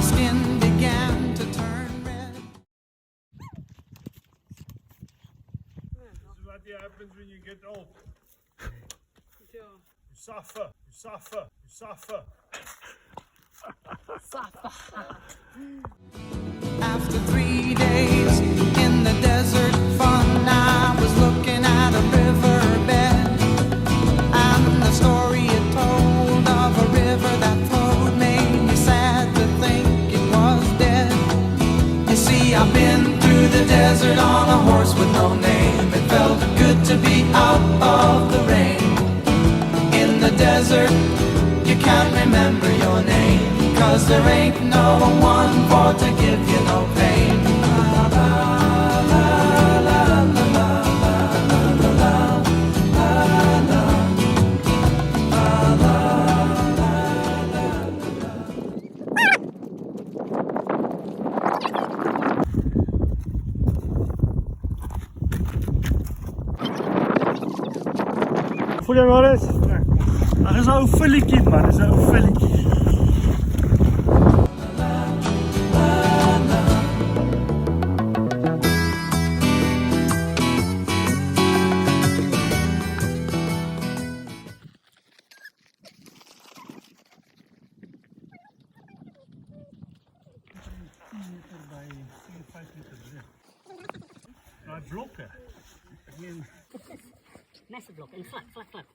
skin began to turn red. This is what happens when you get old. You suffer, you suffer, you suffer. After 3 days in the desert fun, I was looking at a riverbed, and the story it told of a river that flowed made me sad to think it was dead. You see, I've been through the desert on a horse with no name. It felt good to be out of the rain. In the desert, you can't remember your name, 'cause there ain't no one for to give you no pain. Voel jy maar eens? Ag, is 'n ou filletjie man, is 'n ou filletjie. Nou, blokke. Massive block en vlak, vlak, vlak.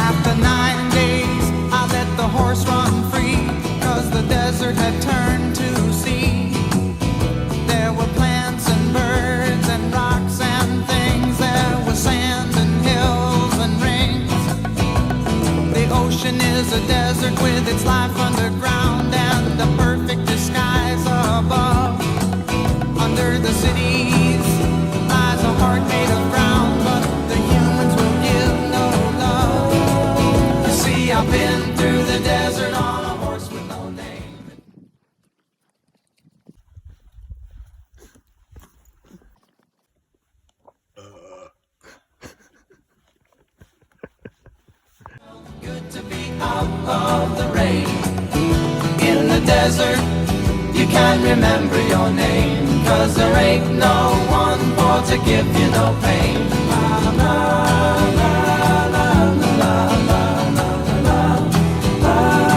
After 9 days, I let the horse run free, 'cause the desert had turned to sea. There were plants and birds and rocks and things. There was sand and hills and rings. The ocean is a desert with its life underground and a perfect disguise above. Under the cities lies a heart made of ground, but the humans will give no love. You see, I've been through the desert on a horse with no name. Good to be out of the rain. In the desert, you can't remember your name, 'cause there ain't no one for to give you no pain. La, la, la, la, la, la, la, la, la, la, la, la,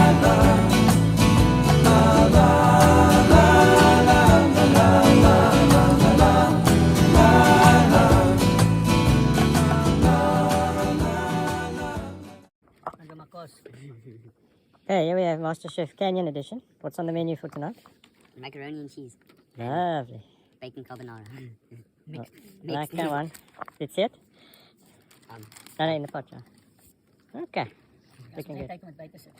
la, la, la, la, Okay, here we have MasterChef Canyon Edition. What's on the menu for tonight? Macaroni and cheese. Lovely. Bacon carbonara. Like that one. That's it? No, in the pot, yeah. Okay. Looking good. Take met buiten sit.